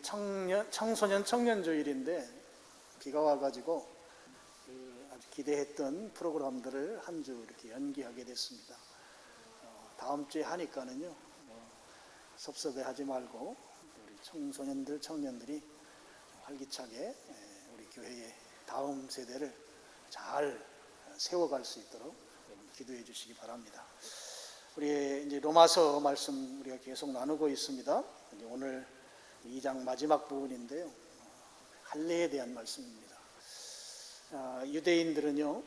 청소년 청년주일인데 비가 와가지고 아주 기대했던 프로그램들을 한 주 이렇게 연기하게 됐습니다. 다음 주에 하니까는요, 섭섭해하지 말고 우리 청소년들, 청년들이 활기차게 우리 교회의 다음 세대를 잘 세워갈 수 있도록 기도해 주시기 바랍니다. 우리 이제 로마서 말씀 우리가 계속 나누고 있습니다. 오늘 2장 마지막 부분인데요, 할례에 대한 말씀입니다. 유대인들은요,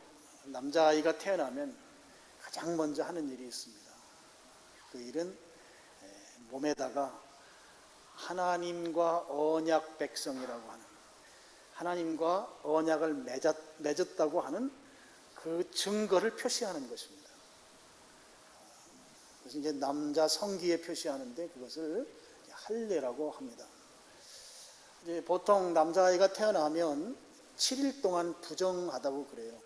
남자아이가 태어나면 가장 먼저 하는 일이 있습니다. 그 일은 몸에다가 하나님과 언약 백성이라고 하는, 하나님과 언약을 맺었다고 하는 그 증거를 표시하는 것입니다. 그래서 이제 남자 성기에 표시하는데 그것을 할례라고 합니다. 이제 보통 남자아이가 태어나면 7일 동안 부정하다고 그래요.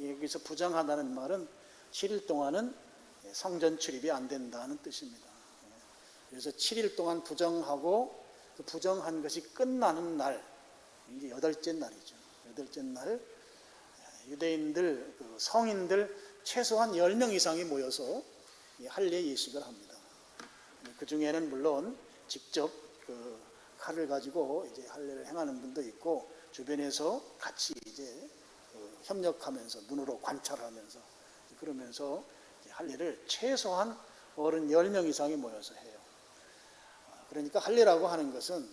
여기서 부정하다는 말은 7일 동안은 성전 출입이 안 된다는 뜻입니다. 그래서 7일 동안 부정하고 그 부정한 것이 끝나는 날, 이제 8째 날이죠. 8째 날 유대인들, 성인들 최소한 10명 이상이 모여서 할례 예식을 합니다. 그 중에는 물론 직접 칼을 가지고 이제 할례를 행하는 분도 있고, 주변에서 같이 이제 협력하면서 눈으로 관찰하면서 그러면서 할례를 최소한 어른 10명 이상이 모여서 해요. 그러니까 할례라고 하는 것은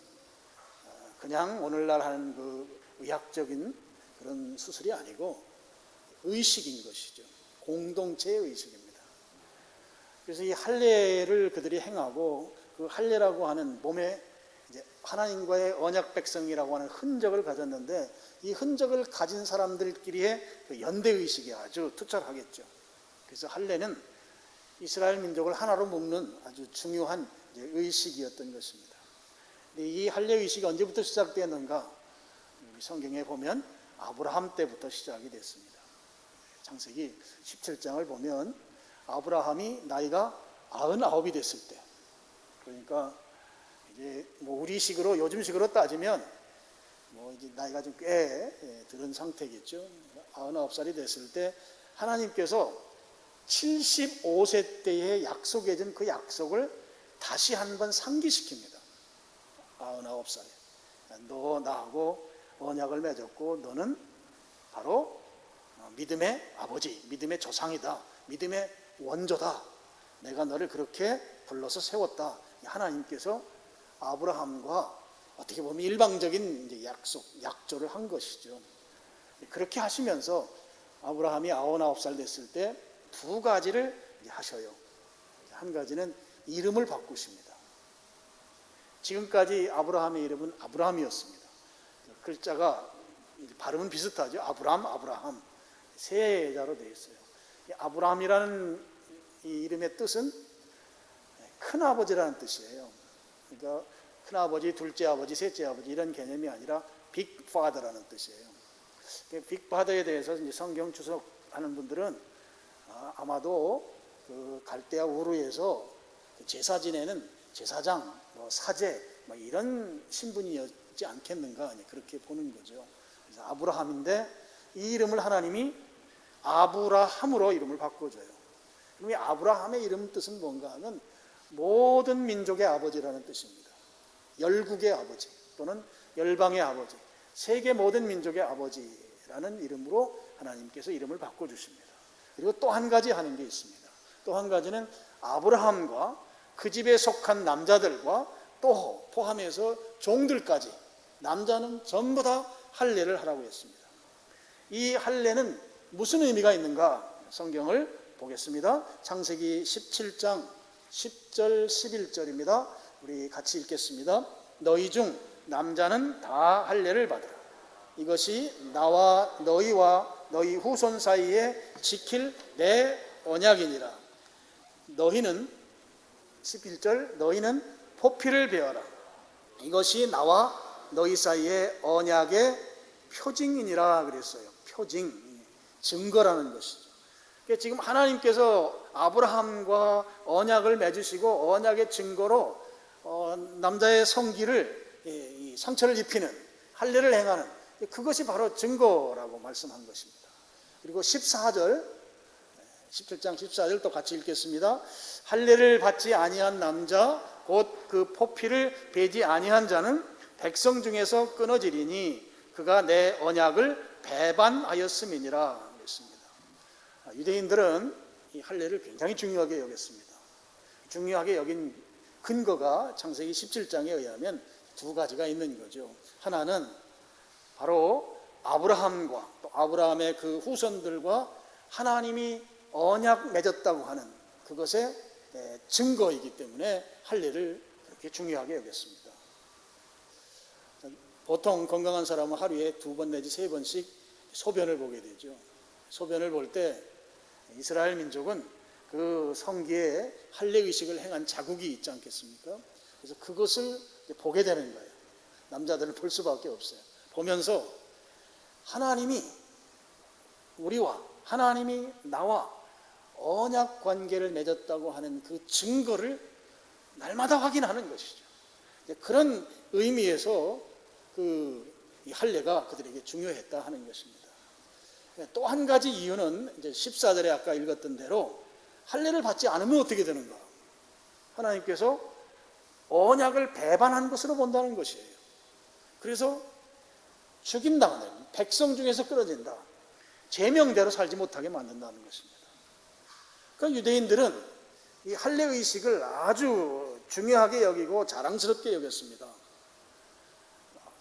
그냥 오늘날 하는 그 의학적인 그런 수술이 아니고 의식인 것이죠. 공동체의 의식입니다. 그래서 이 할례를 그들이 행하고, 그 할례라고 하는 몸에 이제 하나님과의 언약 백성이라고 하는 흔적을 가졌는데, 이 흔적을 가진 사람들끼리의 그 연대 의식이 아주 투철하겠죠. 그래서 할례는 이스라엘 민족을 하나로 묶는 아주 중요한 의식이었던 것입니다. 이 할례 의식이 언제부터 시작되었는가? 성경에 보면 아브라함 때부터 시작이 됐습니다. 창세기 17장을 보면 아브라함이 나이가 99이 됐을 때, 그러니까 이제 우리 식으로, 요즘 식으로 따지면 이제 나이가 좀 꽤 들은 상태겠죠. 99살이 됐을 때 하나님께서 75세 때에 약속해 준 그 약속을 다시 한번 상기시킵니다. 99살에 너 나하고 언약을 맺었고 너는 바로 믿음의 아버지, 믿음의 조상이다, 믿음의 원조다, 내가 너를 그렇게 불러서 세웠다. 하나님께서 아브라함과 어떻게 보면 일방적인 약조를 한 것이죠. 그렇게 하시면서 아브라함이 99살 됐을 때 두 가지를 하셔요. 한 가지는 이름을 바꾸십니다. 지금까지 아브라함의 이름은 아브라함이었습니다. 글자가 발음은 비슷하죠. 아브라함 세 자로 되어 있어요. 아브라함이라는 이 이름의 뜻은 큰아버지라는 뜻이에요. 그러니까 큰아버지, 둘째 아버지, 셋째 아버지 이런 개념이 아니라 빅파더라는 뜻이에요. 빅파더에 대해서 이제 성경 주석하는 분들은 아마도 그 갈대아 우르에서 제사 지내는 제사장, 사제 이런 신분이었지 않겠는가, 그렇게 보는 거죠. 그래서 아브라함인데 이 이름을 하나님이 아브라함으로 이름을 바꿔줘요. 그럼 이 아브라함의 이름 뜻은 뭔가 하면 모든 민족의 아버지라는 뜻입니다. 열국의 아버지 또는 열방의 아버지, 세계 모든 민족의 아버지라는 이름으로 하나님께서 이름을 바꿔주십니다. 그리고 또 한 가지 하는 게 있습니다. 또 한 가지는 아브라함과 그 집에 속한 남자들과 또 포함해서 종들까지, 남자는 전부 다 할례를 하라고 했습니다. 이 할례는 무슨 의미가 있는가? 성경을 보겠습니다. 창세기 17장 10절 11절입니다. 우리 같이 읽겠습니다. 너희 중 남자는 다 할례를 받으라. 이것이 나와 너희와 너희 후손 사이에 지킬 내 언약이니라. 너희는 11절 너희는 포피를 베어라. 이것이 나와 너희 사이의 언약의 표징이니라 그랬어요. 표징, 증거라는 것이죠. 그러니까 지금 하나님께서 아브라함과 언약을 맺으시고 언약의 증거로 남자의 성기를 상처를 입히는 할례를 행하는 그것이 바로 증거라고 말씀한 것입니다. 그리고 14절 17장 14절 또 같이 읽겠습니다. 할례를 받지 아니한 남자 곧 그 포피를 베지 아니한 자는 백성 중에서 끊어지리니 그가 내 언약을 배반하였음이니라 했습니다. 유대인들은 이 할례를 굉장히 중요하게 여겼습니다. 중요하게 여긴 근거가 창세기 17장에 의하면 두 가지가 있는 거죠. 하나는 바로 아브라함과 또 아브라함의 그 후손들과 하나님이 언약 맺었다고 하는 그것의 증거이기 때문에 할례를 그렇게 중요하게 여겼습니다. 보통 건강한 사람은 하루에 2번 내지 3번씩 소변을 보게 되죠. 소변을 볼 때 이스라엘 민족은 그 성기에 할례 의식을 행한 자국이 있지 않겠습니까? 그래서 그것을 보게 되는 거예요. 남자들은 볼 수밖에 없어요. 보면서 하나님이 우리와 하나님이 나와 언약 관계를 맺었다고 하는 그 증거를 날마다 확인하는 것이죠. 그런 의미에서 이 할례가 그들에게 중요했다 하는 것입니다. 또 한 가지 이유는 이제 14절에 아까 읽었던 대로 할례를 받지 않으면 어떻게 되는가? 하나님께서 언약을 배반한 것으로 본다는 것이에요. 그래서 죽임당하는 백성 중에서 끊어진다. 제명대로 살지 못하게 만든다는 것입니다. 그러니까 유대인들은 이 할례 의식을 아주 중요하게 여기고 자랑스럽게 여겼습니다.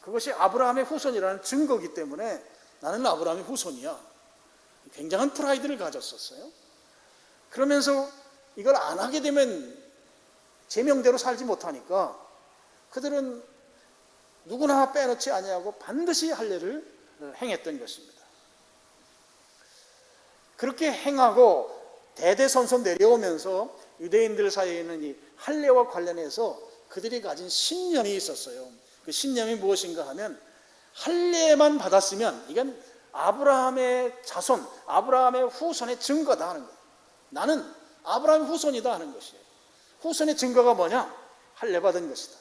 그것이 아브라함의 후손이라는 증거이기 때문에 나는 아브라함의 후손이야. 굉장한 프라이드를 가졌었어요. 그러면서 이걸 안 하게 되면 제명대로 살지 못하니까 그들은 누구나 빼놓지 아니하고 반드시 할례를 행했던 것입니다. 그렇게 행하고 대대손손 내려오면서 유대인들 사이에 있는 이 할례와 관련해서 그들이 가진 신념이 있었어요. 그 신념이 무엇인가 하면 할례만 받았으면 이건 아브라함의 자손, 아브라함의 후손의 증거다 하는 거예요. 나는 아브라함의 후손이다 하는 것이에요. 후손의 증거가 뭐냐? 할례 받은 것이다.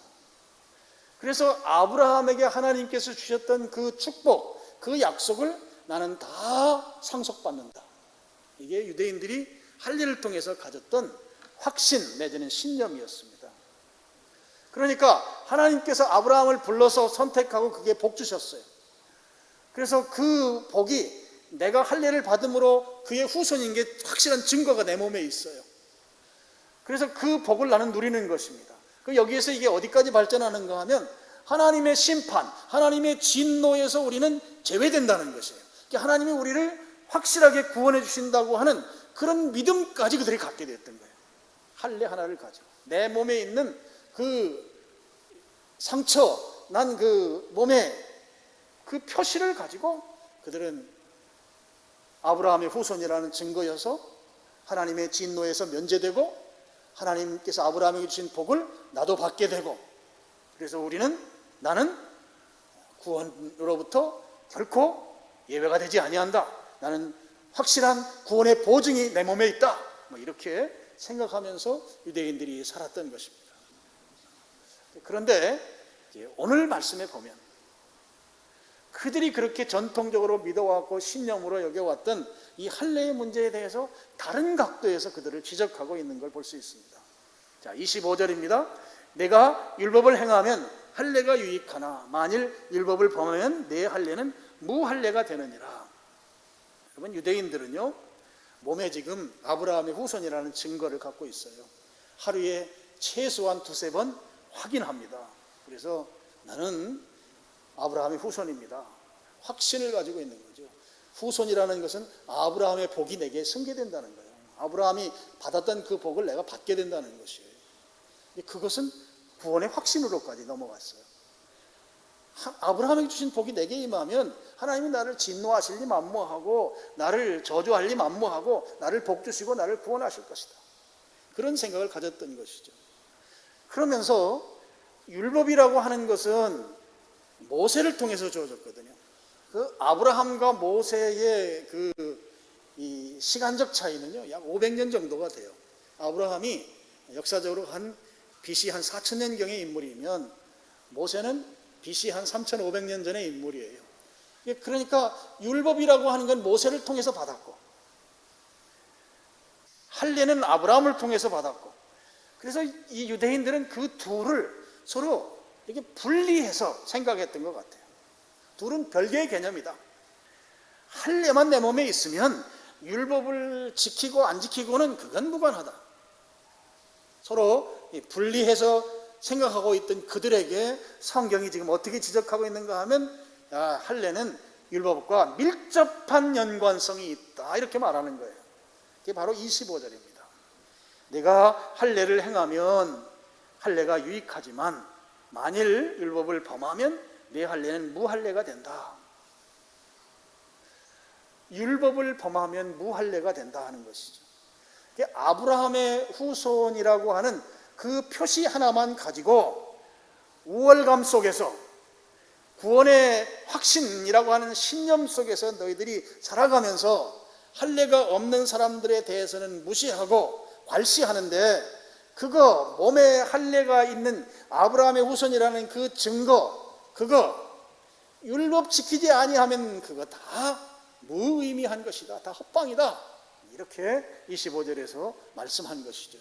그래서 아브라함에게 하나님께서 주셨던 그 축복, 그 약속을 나는 다 상속받는다. 이게 유대인들이 할례를 통해서 가졌던 확신 내지는 신념이었습니다. 그러니까 하나님께서 아브라함을 불러서 선택하고 그게 복 주셨어요. 그래서 그 복이 내가 할례를 받음으로 그의 후손인 게 확실한 증거가 내 몸에 있어요. 그래서 그 복을 나는 누리는 것입니다. 여기에서 이게 어디까지 발전하는가 하면 하나님의 심판, 하나님의 진노에서 우리는 제외된다는 것이에요. 하나님이 우리를 확실하게 구원해 주신다고 하는 그런 믿음까지 그들이 갖게 됐던 거예요. 할례 하나를 가지고 내 몸에 있는 그 상처 난 그 몸에 그 표시를 가지고 그들은 아브라함의 후손이라는 증거여서 하나님의 진노에서 면제되고 하나님께서 아브라함에게 주신 복을 나도 받게 되고 그래서 나는 구원으로부터 결코 예외가 되지 아니한다. 나는 확실한 구원의 보증이 내 몸에 있다. 이렇게 생각하면서 유대인들이 살았던 것입니다. 그런데 오늘 말씀에 보면 그들이 그렇게 전통적으로 믿어왔고 신념으로 여겨왔던 이 할례의 문제에 대해서 다른 각도에서 그들을 지적하고 있는 걸 볼 수 있습니다. 자, 25절입니다. 내가 율법을 행하면 할례가 유익하나 만일 율법을 범하면 내 할례는 무할례가 되느니라. 여러분 유대인들은요 몸에 지금 아브라함의 후손이라는 증거를 갖고 있어요. 하루에 최소한 2-3번 확인합니다. 그래서 나는 아브라함의 후손입니다. 확신을 가지고 있는 거죠. 후손이라는 것은 아브라함의 복이 내게 승계된다는 거예요. 아브라함이 받았던 그 복을 내가 받게 된다는 것이에요. 그것은 구원의 확신으로까지 넘어갔어요. 아브라함에게 주신 복이 내게 임하면 하나님이 나를 진노하실 리 만무하고 나를 저주할 리 만무하고 나를 복 주시고 나를 구원하실 것이다. 그런 생각을 가졌던 것이죠. 그러면서 율법이라고 하는 것은 모세를 통해서 주어졌거든요. 그 아브라함과 모세의 이 시간적 차이는요 약 500년 정도가 돼요. 아브라함이 역사적으로 BC 한 4000년경의 인물이면 모세는 BC 한 3,500년 전의 인물이에요. 그러니까 율법이라고 하는 건 모세를 통해서 받았고 할례는 아브라함을 통해서 받았고, 그래서 이 유대인들은 그 둘을 서로 이렇게 분리해서 생각했던 것 같아요. 둘은 별개의 개념이다. 할례만 내 몸에 있으면 율법을 지키고 안 지키고는 그건 무관하다. 서로 분리해서 생각하고 있던 그들에게 성경이 지금 어떻게 지적하고 있는가 하면, 할례는 율법과 밀접한 연관성이 있다, 이렇게 말하는 거예요. 이게 바로 25절입니다. 내가 할례를 행하면 할례가 유익하지만 만일 율법을 범하면 내 할례는 무할례가 된다. 율법을 범하면 무할례가 된다 하는 것이죠. 아브라함의 후손이라고 하는 그 표시 하나만 가지고 우월감 속에서, 구원의 확신이라고 하는 신념 속에서 너희들이 살아가면서 할례가 없는 사람들에 대해서는 무시하고 괄시하는데, 그거 몸에 할례가 있는 아브라함의 후손이라는 그 증거, 그거 율법 지키지 아니하면 그거 다 무의미한 것이다, 다 헛방이다, 이렇게 25절에서 말씀한 것이죠.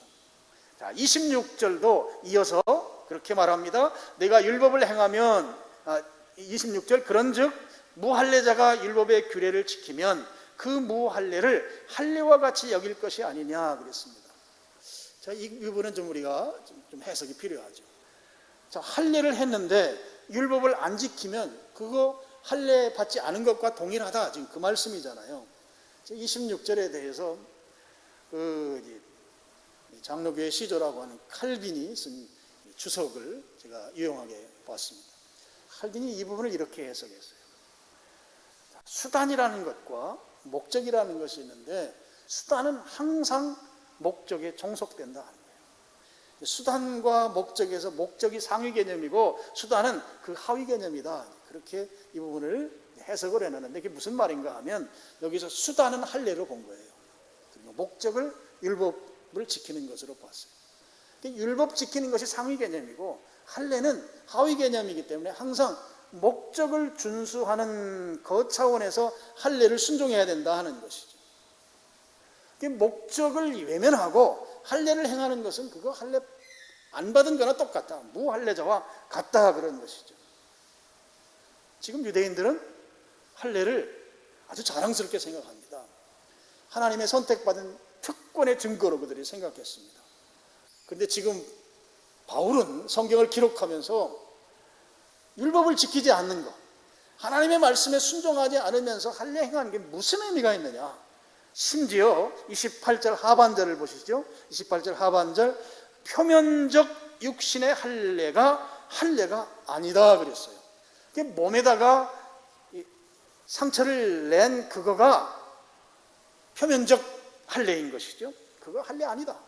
자, 26절도 이어서 그렇게 말합니다. 내가 율법을 행하면, 26절, 그런즉 무할례자가 율법의 규례를 지키면 그 무할례를 할례와 같이 여길 것이 아니냐 그랬습니다. 자, 이 부분은 좀 우리가 좀 해석이 필요하죠. 자, 할례를 했는데 율법을 안 지키면 그거 할례 받지 않은 것과 동일하다, 지금 그 말씀이잖아요. 26절에 대해서 장로교의 시조라고 하는 칼빈이 쓴 주석을 제가 유용하게 봤습니다. 칼빈이 이 부분을 이렇게 해석했어요. 수단이라는 것과 목적이라는 것이 있는데, 수단은 항상 목적에 종속된다 하는 거예요. 수단과 목적에서 목적이 상위 개념이고 수단은 그 하위 개념이다, 그렇게 이 부분을 해석을 해놨는데, 그게 무슨 말인가 하면, 여기서 수단은 할례로 본 거예요. 그리고 목적을 율법을 지키는 것으로 봤어요. 율법 지키는 것이 상위 개념이고 할례는 하위 개념이기 때문에 항상 목적을 준수하는 그 차원에서 할례를 순종해야 된다 하는 것이죠. 목적을 외면하고 할례를 행하는 것은 그거 할례 안 받은 거나 똑같다, 무할례자와 같다, 그런 것이죠. 지금 유대인들은 할례를 아주 자랑스럽게 생각합니다. 하나님의 선택받은 특권의 증거로 그들이 생각했습니다. 그런데 지금 바울은 성경을 기록하면서 율법을 지키지 않는 것, 하나님의 말씀에 순종하지 않으면서 할례 행하는 게 무슨 의미가 있느냐, 심지어 28절 하반절을 보시죠. 28절 하반절, 표면적 육신의 할례가 아니다 그랬어요. 몸에다가 상처를 낸 그거가 표면적 할례인 것이죠. 그거 할례 아니다.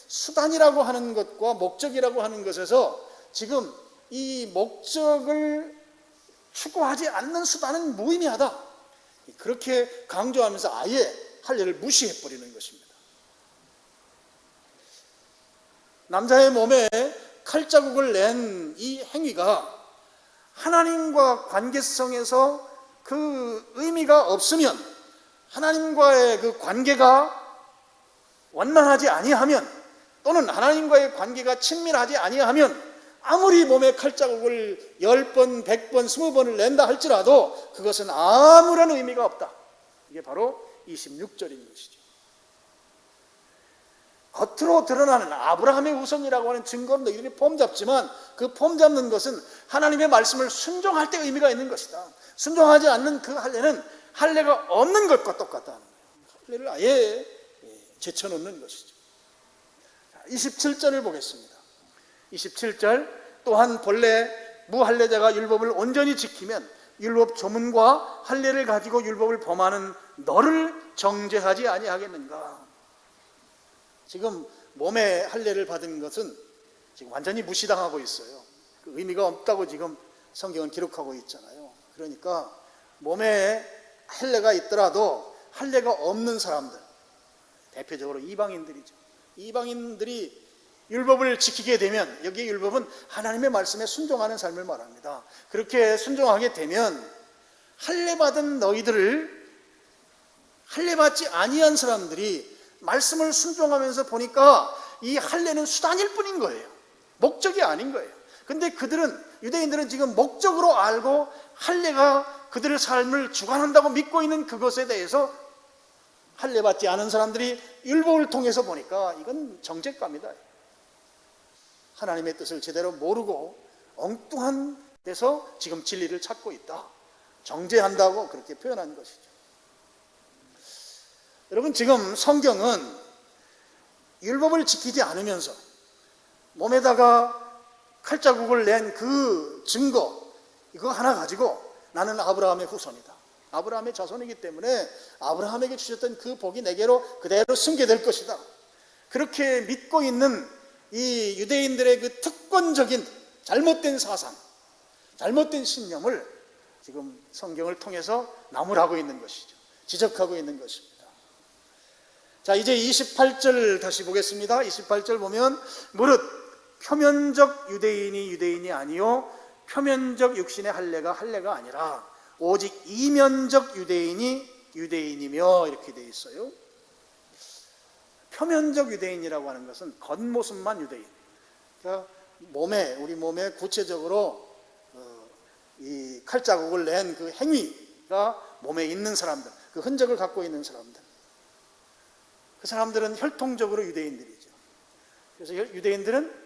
수단이라고 하는 것과 목적이라고 하는 것에서 지금 이 목적을 추구하지 않는 수단은 무의미하다, 그렇게 강조하면서 아예 할례를 무시해버리는 것입니다. 남자의 몸에 칼자국을 낸 이 행위가 하나님과 관계성에서 그 의미가 없으면, 하나님과의 그 관계가 원만하지 아니하면, 또는 하나님과의 관계가 친밀하지 아니하면 아무리 몸에 칼자국을 10번, 100번, 20번을 낸다 할지라도 그것은 아무런 의미가 없다. 이게 바로 26절인 것이죠. 겉으로 드러나는 아브라함의 후손이라고 하는 증거는 너희들이 폼 잡지만, 그 폼 잡는 것은 하나님의 말씀을 순종할 때 의미가 있는 것이다. 순종하지 않는 그 할례는 할례가 없는 것과 똑같다는 거예요. 할례를 아예 제쳐놓는 것이죠. 27절을 보겠습니다. 27절, 또한 본래 무할례자가 율법을 온전히 지키면 율법 조문과 할례를 가지고 율법을 범하는 너를 정죄하지 아니하겠는가. 지금 몸에 할례를 받은 것은 지금 완전히 무시당하고 있어요. 그 의미가 없다고 지금 성경은 기록하고 있잖아요. 그러니까 몸에 할례가 있더라도 할례가 없는 사람들, 대표적으로 이방인들이죠. 이방인들이 율법을 지키게 되면, 여기 율법은 하나님의 말씀에 순종하는 삶을 말합니다. 그렇게 순종하게 되면 할례받은 너희들을, 할례받지 아니한 사람들이 말씀을 순종하면서 보니까 이 할례는 수단일 뿐인 거예요. 목적이 아닌 거예요. 근데 그들은, 유대인들은 지금 목적으로 알고 할례가 그들의 삶을 주관한다고 믿고 있는 그것에 대해서 할례받지 않은 사람들이 율법을 통해서 보니까 이건 정죄감이다. 하나님의 뜻을 제대로 모르고 엉뚱한 데서 지금 진리를 찾고 있다, 정죄한다고 그렇게 표현한 것이죠. 여러분, 지금 성경은 율법을 지키지 않으면서 몸에다가 칼자국을 낸 그 증거, 이거 하나 가지고 나는 아브라함의 후손이다, 아브라함의 자손이기 때문에 아브라함에게 주셨던 그 복이 내게로 그대로 승계될 것이다, 그렇게 믿고 있는 이 유대인들의 그 특권적인 잘못된 사상, 잘못된 신념을 지금 성경을 통해서 나무라고 있는 것이죠. 지적하고 있는 것입니다. 자, 이제 28절 다시 보겠습니다. 28절 보면, 무릇 표면적 유대인이 유대인이 아니요 표면적 육신의 할례가 아니라 오직 이면적 유대인이 유대인이며, 이렇게 되어 있어요. 표면적 유대인이라고 하는 것은 겉모습만 유대인, 그러니까 우리 몸에 구체적으로 이 칼자국을 낸 그 행위가 몸에 있는 사람들, 그 흔적을 갖고 있는 사람들, 그 사람들은 혈통적으로 유대인들이죠. 그래서 유대인들은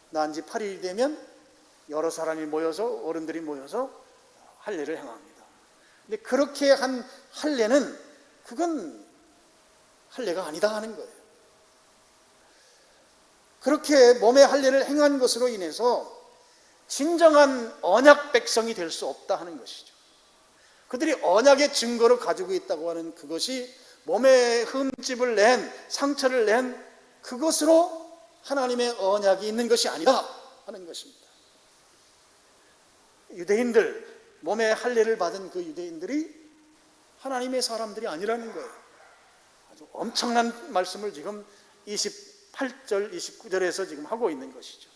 난 지 8일이 되면 여러 사람이 모여서, 어른들이 모여서 할례를 행합니다. 근데 그렇게 한 할례는, 그건 할례가 아니다 하는 거예요. 그렇게 몸의 할례를 행한 것으로 인해서 진정한 언약 백성이 될 수 없다 하는 것이죠. 그들이 언약의 증거를 가지고 있다고 하는 그것이 몸에 흠집을 낸, 상처를 낸 그것으로 하나님의 언약이 있는 것이 아니다 하는 것입니다. 유대인들, 몸에 할례를 받은 그 유대인들이 하나님의 사람들이 아니라는 거예요. 아주 엄청난 말씀을 지금 28절, 29절에서 지금 하고 있는 것이죠.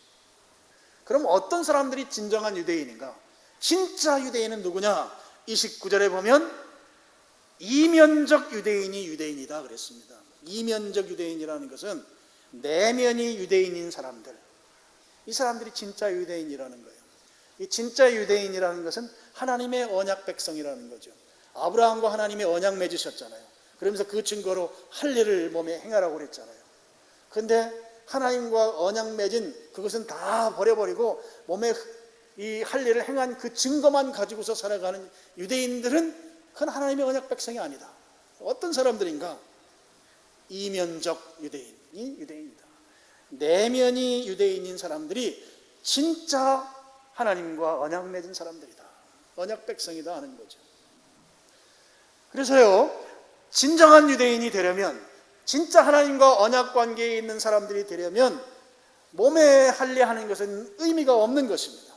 그럼 어떤 사람들이 진정한 유대인인가? 진짜 유대인은 누구냐? 29절에 보면 이면적 유대인이 유대인이다 그랬습니다. 이면적 유대인이라는 것은 내면이 유대인인 사람들, 이 사람들이 진짜 유대인이라는 거예요. 이 진짜 유대인이라는 것은 하나님의 언약 백성이라는 거죠. 아브라함과 하나님이 언약 맺으셨잖아요. 그러면서 그 증거로 할례를 몸에 행하라고 그랬잖아요. 그런데 하나님과 언약 맺은 그것은 다 버려버리고 몸에 이 할례를 행한 그 증거만 가지고서 살아가는 유대인들은 그건 하나님의 언약 백성이 아니다. 어떤 사람들인가? 이면적 유대인이 유대인이다. 내면이 유대인인 사람들이 진짜 하나님과 언약 맺은 사람들이다, 언약 백성이다 하는 거죠. 그래서요, 진정한 유대인이 되려면, 진짜 하나님과 언약 관계에 있는 사람들이 되려면 몸에 할례하는 것은 의미가 없는 것입니다.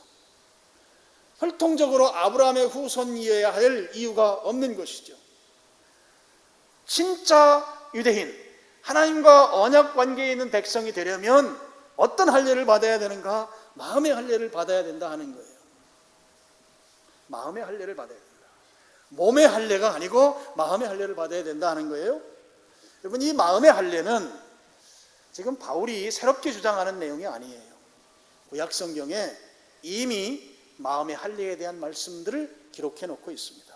혈통적으로 아브라함의 후손이어야 할 이유가 없는 것이죠. 진짜 유대인, 하나님과 언약 관계에 있는 백성이 되려면 어떤 할례를 받아야 되는가? 마음의 할례를 받아야 된다 하는 거예요. 마음의 할례를 받아야 된다. 몸의 할례가 아니고 마음의 할례를 받아야 된다 하는 거예요. 여러분, 이 마음의 할례는 지금 바울이 새롭게 주장하는 내용이 아니에요. 구약 성경에 이미 마음의 할례에 대한 말씀들을 기록해 놓고 있습니다.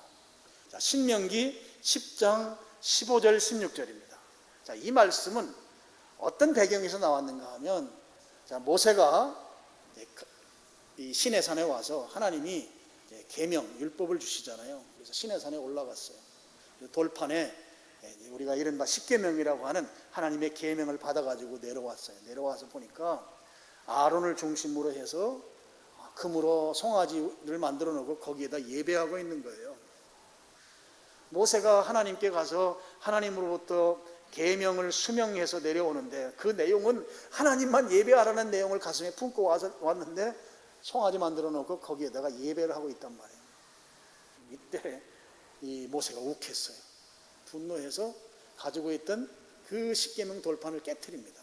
자, 신명기 10장 15절 16절입니다. 자, 이 말씀은 어떤 배경에서 나왔는가 하면, 자, 모세가 이 시내산에 와서 하나님이 계명, 율법을 주시잖아요. 그래서 시내산에 올라갔어요. 돌판에 우리가 이른바 십계명이라고 하는 하나님의 계명을 받아가지고 내려왔어요. 내려와서 보니까 아론을 중심으로 해서 금으로 송아지를 만들어 놓고 거기에다 예배하고 있는 거예요. 모세가 하나님께 가서 하나님으로부터 계명을 수명해서 내려오는데 그 내용은 하나님만 예배하라는 내용을 가슴에 품고 왔는데 송아지 만들어 놓고 거기에다가 예배를 하고 있단 말이에요. 이때 이 모세가 욱했어요. 분노해서 가지고 있던 그 십계명 돌판을 깨트립니다.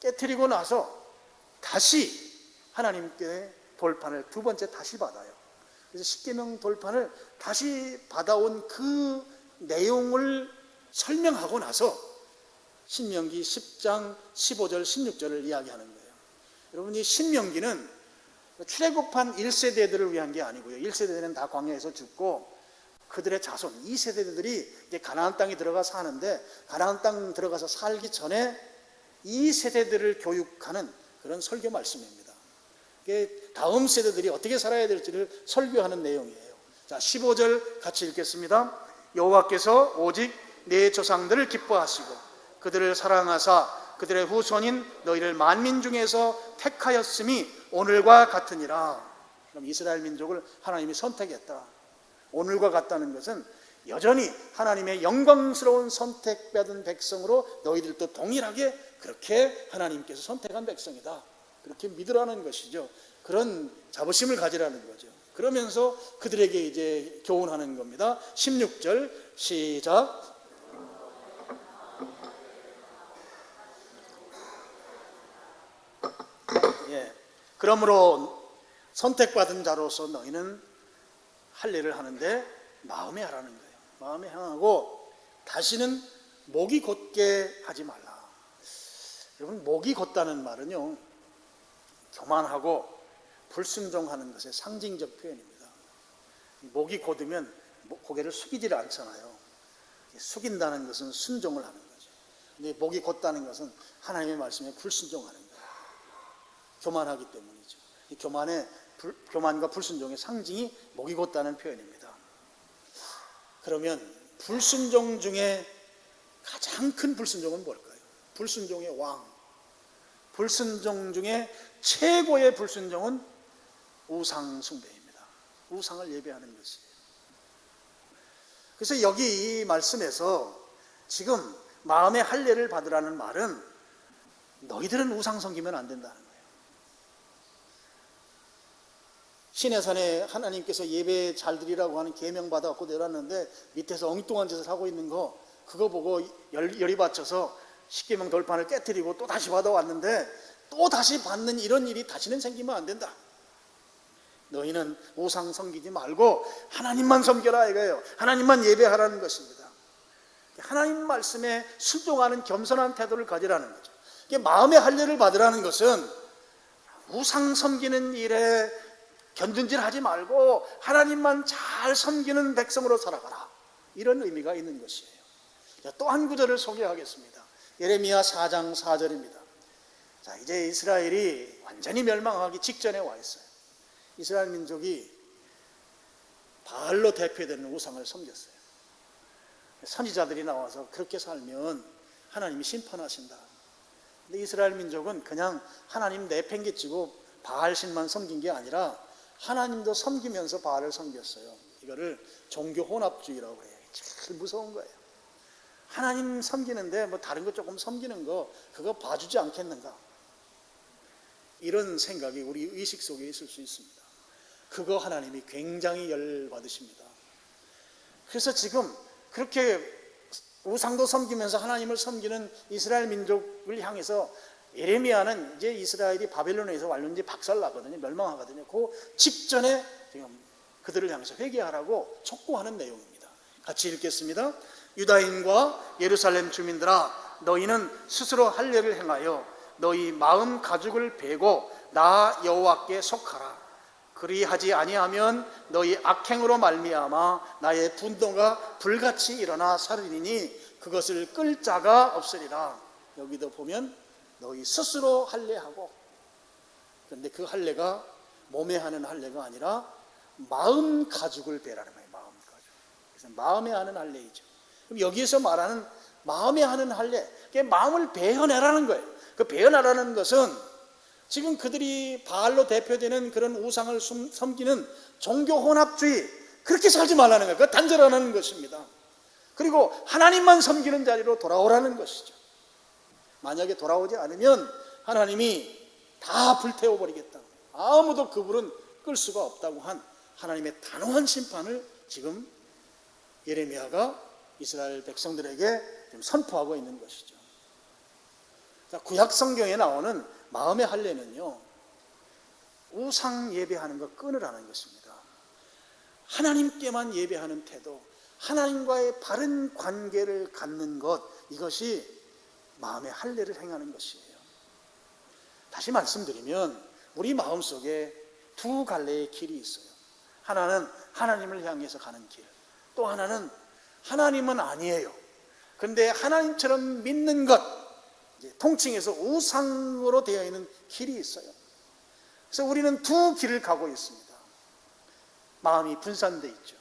깨트리고 나서 다시 하나님께 돌판을 두 번째 다시 받아요. 그래서 십계명 돌판을 다시 받아온 그 내용을 설명하고 나서 신명기 10장 15절 16절을 이야기하는 거예요. 여러분, 이 신명기는 출애굽한 1세대들을 위한 게 아니고요. 1세대는 다 광야에서 죽고 그들의 자손 2세대들이 이제 가나안 땅에 들어가 사는데, 가나안 땅 들어가서 살기 전에 2세대들을 교육하는 그런 설교 말씀입니다. 이게 다음 세대들이 어떻게 살아야 될지를 설교하는 내용이에요. 자, 15절 같이 읽겠습니다. 여호와께서 오직 내 조상들을 기뻐하시고 그들을 사랑하사 그들의 후손인 너희를 만민 중에서 택하였음이 오늘과 같으니라. 그럼 이스라엘 민족을 하나님이 선택했다. 오늘과 같다는 것은 여전히 하나님의 영광스러운 선택받은 백성으로 너희들도 동일하게 그렇게 하나님께서 선택한 백성이다. 그렇게 믿으라는 것이죠. 그런 자부심을 가지라는 거죠. 그러면서 그들에게 이제 교훈하는 겁니다. 16절 시작. 그러므로 선택받은 자로서 너희는 할례를 하는데 마음에 하라는 거예요. 마음에 행하고 다시는 목이 곧게 하지 말라. 여러분, 목이 곧다는 말은요, 교만하고 불순종하는 것의 상징적 표현입니다. 목이 곧으면 고개를 숙이지를 않잖아요. 숙인다는 것은 순종을 하는 거죠. 근데 목이 곧다는 것은 하나님의 말씀에 불순종하는 거예요. 교만하기 때문이죠. 이 교만과 불순종의 상징이 목이 곧다는 표현입니다. 그러면 불순종 중에 가장 큰 불순종은 뭘까요? 불순종의 왕. 불순종 중에 최고의 불순종은 우상 숭배입니다. 우상을 예배하는 것이에요. 그래서 여기 이 말씀에서 지금 마음의 할례를 받으라는 말은 너희들은 우상 섬기면 안 된다는 거예요. 시내산에 하나님께서 예배 잘 드리라고 하는 계명 받아갖고 내려왔는데 밑에서 엉뚱한 짓을 하고 있는 거, 그거 보고 열이 받쳐서 십계명 돌판을 깨트리고 또 다시 받아왔는데 또 다시 받는 이런 일이 다시는 생기면 안 된다. 너희는 우상 섬기지 말고 하나님만 섬겨라 이거예요. 하나님만 예배하라는 것입니다. 하나님 말씀에 순종하는 겸손한 태도를 가지라는 거죠. 이게 마음의 할례를 받으라는 것은 우상 섬기는 일에 견둔질하지 말고 하나님만 잘 섬기는 백성으로 살아가라, 이런 의미가 있는 것이에요. 또 한 구절을 소개하겠습니다. 예레미야 4장 4절입니다. 자, 이제 이스라엘이 완전히 멸망하기 직전에 와 있어요. 이스라엘 민족이 바알로 대표되는 우상을 섬겼어요. 선지자들이 나와서 그렇게 살면 하나님이 심판하신다. 근데 이스라엘 민족은 그냥 하나님 내팽개치고 바알 신만 섬긴 게 아니라 하나님도 섬기면서 바알을 섬겼어요. 이거를 종교 혼합주의라고 해요. 제일 무서운 거예요. 하나님 섬기는데 뭐 다른 거 조금 섬기는 거 그거 봐주지 않겠는가, 이런 생각이 우리 의식 속에 있을 수 있습니다. 그거 하나님이 굉장히 열받으십니다. 그래서 지금 그렇게 우상도 섬기면서 하나님을 섬기는 이스라엘 민족을 향해서 예레미야는 이제 이스라엘이 바벨론에서 완전히 박살나거든요. 멸망하거든요. 그 직전에 지금 그들을 향해서 회개하라고 촉구하는 내용입니다. 같이 읽겠습니다. 유다인과 예루살렘 주민들아, 너희는 스스로 할례를 행하여 너희 마음 가죽을 베고 나 여호와께 속하라. 그리하지 아니하면 너희 악행으로 말미암아 나의 분노가 불같이 일어나 살으리니 그것을 끌 자가 없으리라. 여기도 보면 너희 스스로 할례하고, 그런데 그 할례가 몸에 하는 할례가 아니라 마음 가죽을 베라는 거예요. 마음 가죽. 그래서 마음에 하는 할례이죠. 그럼 여기에서 말하는 마음에 하는 할례, 그게 마음을 베어내라는 거예요. 그 베어내라는 것은 지금 그들이 바알로 대표되는 그런 우상을 섬기는 종교 혼합주의, 그렇게 살지 말라는 거예요. 그거 단절하는 것입니다. 그리고 하나님만 섬기는 자리로 돌아오라는 것이죠. 만약에 돌아오지 않으면 하나님이 다 불태워버리겠다, 아무도 그 불은 끌 수가 없다고 한 하나님의 단호한 심판을 지금 예레미야가 이스라엘 백성들에게 지금 선포하고 있는 것이죠. 자, 구약 성경에 나오는 마음의 할례는요, 우상 예배하는 거 끊으라는 것입니다. 하나님께만 예배하는 태도, 하나님과의 바른 관계를 갖는 것, 이것이 마음의 할례를 행하는 것이에요. 다시 말씀드리면 우리 마음속에 두 갈래의 길이 있어요. 하나는 하나님을 향해서 가는 길, 또 하나는 하나님은 아니에요. 그런데 하나님처럼 믿는 것, 통칭해서 우상으로 되어 있는 길이 있어요. 그래서 우리는 두 길을 가고 있습니다. 마음이 분산되어 있죠.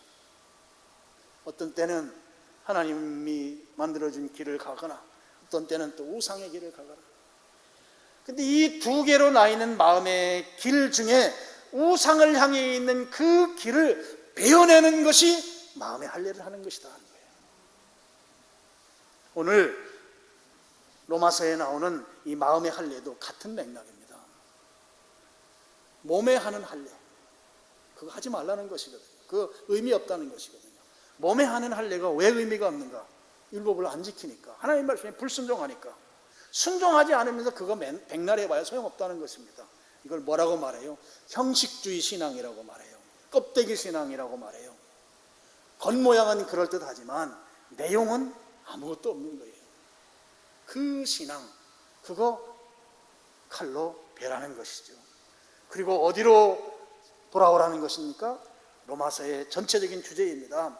어떤 때는 하나님이 만들어준 길을 가거나, 어떤 때는 또 우상의 길을 가거나. 근데 이 두 개로 나 있는 마음의 길 중에 우상을 향해 있는 그 길을 베어내는 것이 마음의 할례를 하는 것이다 하는 거예요. 오늘 로마서에 나오는 이 마음의 할례도 같은 맥락입니다. 몸에 하는 할례, 그거 하지 말라는 것이거든요. 그 의미 없다는 것이거든요. 몸에 하는 할례가 왜 의미가 없는가? 율법을 안 지키니까, 하나님 말씀에 불순종하니까. 순종하지 않으면서 그거 백날 해봐야 소용없다는 것입니다. 이걸 뭐라고 말해요? 형식주의 신앙이라고 말해요. 껍데기 신앙이라고 말해요. 겉모양은 그럴듯하지만 내용은 아무것도 없는 거예요. 그 신앙, 그거 칼로 베라는 것이죠. 그리고 어디로 돌아오라는 것입니까? 로마서의 전체적인 주제입니다.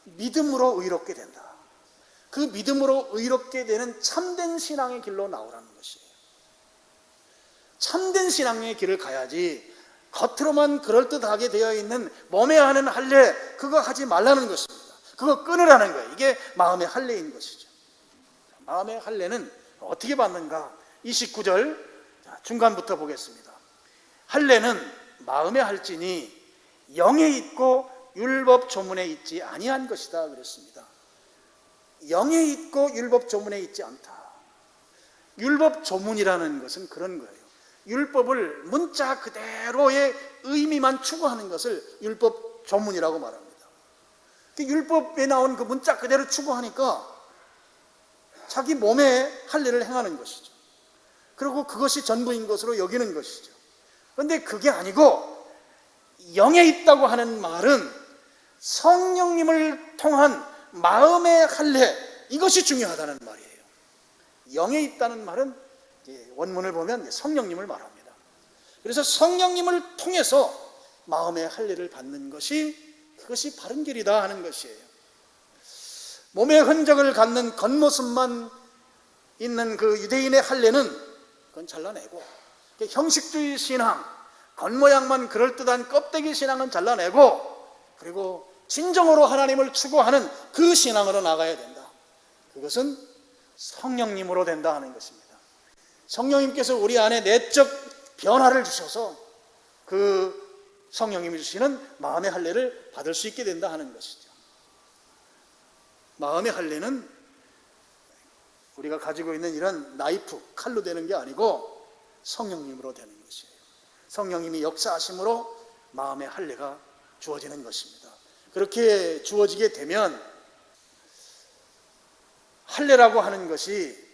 믿음으로 의롭게 된다. 그 믿음으로 의롭게 되는 참된 신앙의 길로 나오라는 것이에요. 참된 신앙의 길을 가야지 겉으로만 그럴듯하게 되어 있는 몸에 하는 할례, 그거 하지 말라는 것입니다. 그거 끊으라는 거예요. 이게 마음의 할례인 것이죠. 마음의 할례는 어떻게 받는가? 29절 중간부터 보겠습니다. 할례는 마음에 할지니 영에 있고 율법 조문에 있지 아니한 것이다 그랬습니다. 영에 있고 율법 조문에 있지 않다. 율법 조문이라는 것은 그런 거예요. 율법을 문자 그대로의 의미만 추구하는 것을 율법 조문이라고 말합니다. 율법에 나온 그 문자 그대로 추구하니까 자기 몸에 할례를 행하는 것이죠. 그리고 그것이 전부인 것으로 여기는 것이죠. 그런데 그게 아니고 영에 있다고 하는 말은 성령님을 통한 마음의 할례, 이것이 중요하다는 말이에요. 영에 있다는 말은 원문을 보면 성령님을 말합니다. 그래서 성령님을 통해서 마음의 할례를 받는 것이, 그것이 바른 길이다 하는 것이에요. 몸의 흔적을 갖는 겉모습만 있는 그 유대인의 할례는 그건 잘라내고, 형식주의 신앙, 겉모양만 그럴듯한 껍데기 신앙은 잘라내고, 그리고 진정으로 하나님을 추구하는 그 신앙으로 나가야 된다. 그것은 성령님으로 된다 하는 것입니다. 성령님께서 우리 안에 내적 변화를 주셔서 그 성령님이 주시는 마음의 할례를 받을 수 있게 된다 하는 것이죠. 마음의 할례는 우리가 가지고 있는 이런 나이프, 칼로 되는 게 아니고 성령님으로 되는 것이에요. 성령님이 역사하심으로 마음의 할례가 주어지는 것입니다. 그렇게 주어지게 되면 할례라고 하는 것이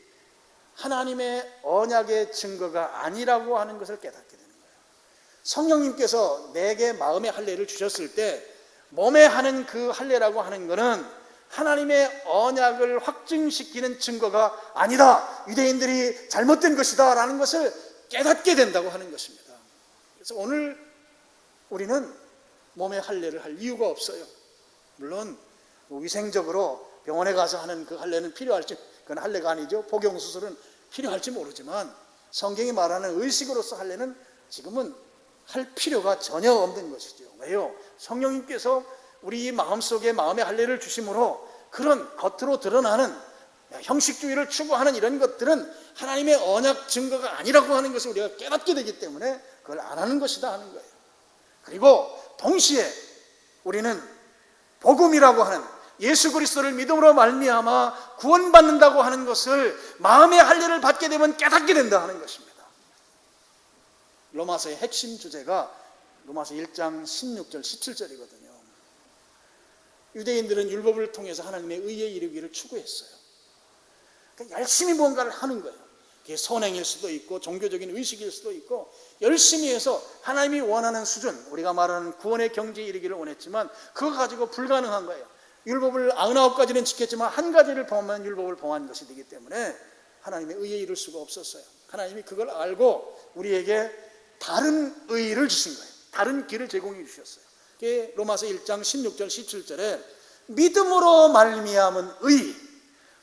하나님의 언약의 증거가 아니라고 하는 것을 깨닫게 되는 거예요. 성령님께서 내게 마음의 할례를 주셨을 때 몸에 하는 그 할례라고 하는 것은 하나님의 언약을 확증시키는 증거가 아니다, 유대인들이 잘못된 것이다 라는 것을 깨닫게 된다고 하는 것입니다. 그래서 오늘 우리는 몸에 할례를 할 이유가 없어요. 물론 위생적으로 병원에 가서 하는 그 할례는 필요할지, 그건 할례가 아니죠. 복용수술은 필요할지 모르지만 성경이 말하는 의식으로서 할례는 지금은 할 필요가 전혀 없는 것이죠. 왜요? 성령님께서 우리 마음속에 마음의 할례를 주심으로 그런 겉으로 드러나는 형식주의를 추구하는 이런 것들은 하나님의 언약 증거가 아니라고 하는 것을 우리가 깨닫게 되기 때문에 그걸 안 하는 것이다 하는 거예요. 그리고 동시에 우리는 복음이라고 하는 예수 그리스도를 믿음으로 말미암아 구원받는다고 하는 것을 마음의 할례를 받게 되면 깨닫게 된다 하는 것입니다. 로마서의 핵심 주제가 로마서 1장 16절 17절이거든요. 유대인들은 율법을 통해서 하나님의 의에 이르기를 추구했어요. 그러니까 열심히 뭔가를 하는 거예요. 그게 선행일 수도 있고 종교적인 의식일 수도 있고 열심히 해서 하나님이 원하는 수준, 우리가 말하는 구원의 경지에 이르기를 원했지만 그거 가지고 불가능한 거예요. 율법을 99가지는 지켰지만 한 가지를 범하면 율법을 범한 것이 되기 때문에 하나님의 의에 이를 수가 없었어요. 하나님이 그걸 알고 우리에게 다른 의를 주신 거예요. 다른 길을 제공해 주셨어요. 그게 로마서 1장 16절 17절에 믿음으로 말미암은 의,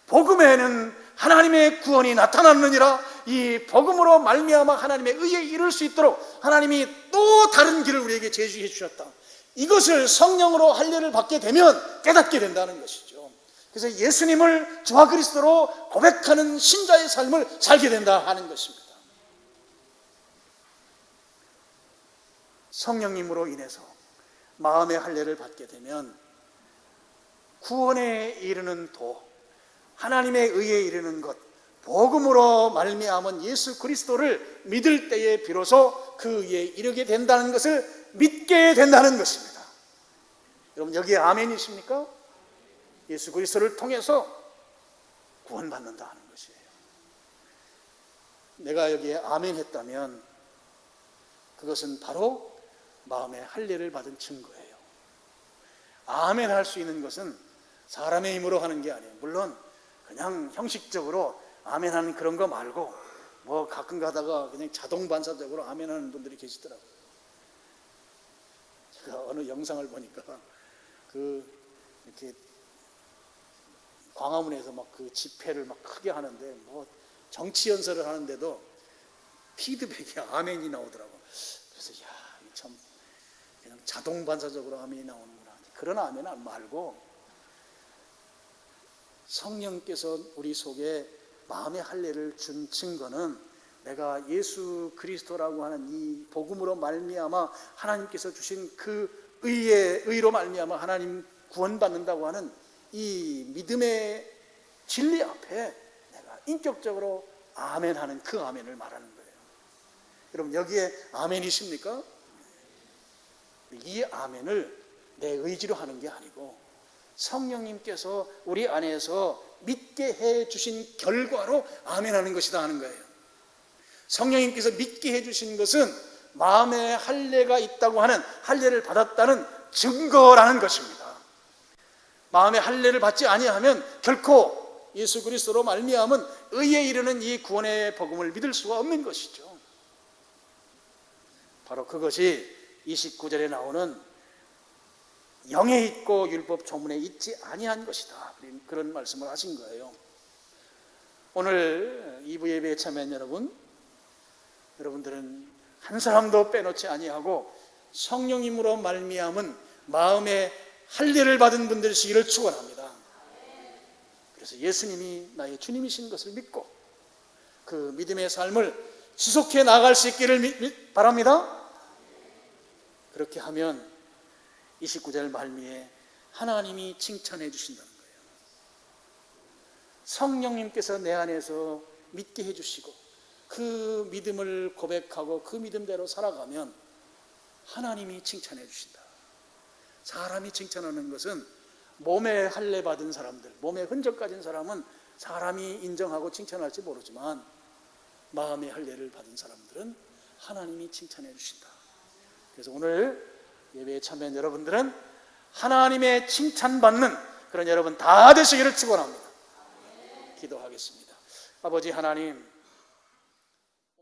복음에는 하나님의 구원이 나타났느니라. 이 복음으로 말미암아 하나님의 의에 이를 수 있도록 하나님이 또 다른 길을 우리에게 제시해 주셨다. 이것을 성령으로 할례를 받게 되면 깨닫게 된다는 것이죠. 그래서 예수님을 주와 그리스도로 고백하는 신자의 삶을 살게 된다 하는 것입니다. 성령님으로 인해서 마음의 할례를 받게 되면 구원에 이르는 도, 하나님의 의에 이르는 것, 복음으로 말미암은 예수 그리스도를 믿을 때에 비로소 그 의에 이르게 된다는 것을 믿게 된다는 것입니다. 여러분 여기에 아멘이십니까? 예수 그리스도를 통해서 구원받는다 하는 것이에요. 내가 여기에 아멘 했다면 그것은 바로 마음의 할례를 받은 증거예요. 아멘 할 수 있는 것은 사람의 힘으로 하는 게 아니에요. 물론 그냥 형식적으로 아멘 하는 그런 거 말고 뭐 가끔 가다가 그냥 자동 반사적으로 아멘 하는 분들이 계시더라고요. 제가 어느 영상을 보니까 이렇게 광화문에서 막 그 집회를 막 크게 하는데 뭐 정치 연설을 하는데도 피드백이 아멘이 나오더라고요. 그래서 야, 참 그냥 자동 반사적으로 아멘이 나오는구나. 그런 아멘 말고 성령께서 우리 속에 마음의 할례를 준 증거는 내가 예수 그리스도라고 하는 이 복음으로 말미암아 하나님께서 주신 그 의로 말미암아 하나님 구원받는다고 하는 이 믿음의 진리 앞에 내가 인격적으로 아멘하는 그 아멘을 말하는 거예요. 여러분 여기에 아멘이십니까? 이 아멘을 내 의지로 하는 게 아니고 성령님께서 우리 안에서 믿게 해 주신 결과로 아멘하는 것이다 하는 거예요. 성령님께서 믿게 해 주신 것은 마음에 할례가 있다고 하는, 할례를 받았다는 증거라는 것입니다. 마음에 할례를 받지 아니하면 결코 예수 그리스도로 말미암은 의에 이르는 이 구원의 복음을 믿을 수가 없는 것이죠. 바로 그것이 29절에 나오는 영에 있고 율법 조문에 있지 아니한 것이다, 그런 말씀을 하신 거예요. 오늘 2부 예배에 참여한 여러분들은 한 사람도 빼놓지 아니하고 성령님으로 말미암은 마음의 할례를 받은 분들이시기를 축원합니다. 그래서 예수님이 나의 주님이신 것을 믿고 그 믿음의 삶을 지속해 나갈 수 있기를 바랍니다. 그렇게 하면 29절 말미에 하나님이 칭찬해 주신다는 거예요. 성령님께서 내 안에서 믿게 해주시고 그 믿음을 고백하고 그 믿음대로 살아가면 하나님이 칭찬해 주신다. 사람이 칭찬하는 것은 몸에 할례 받은 사람들, 몸에 흔적 가진 사람은 사람이 인정하고 칭찬할지 모르지만 마음의 할례를 받은 사람들은 하나님이 칭찬해 주신다. 그래서 오늘 예배에 참여한 여러분들은 하나님의 칭찬받는 그런 여러분 다 되시기를 축원합니다. 기도하겠습니다. 아버지 하나님,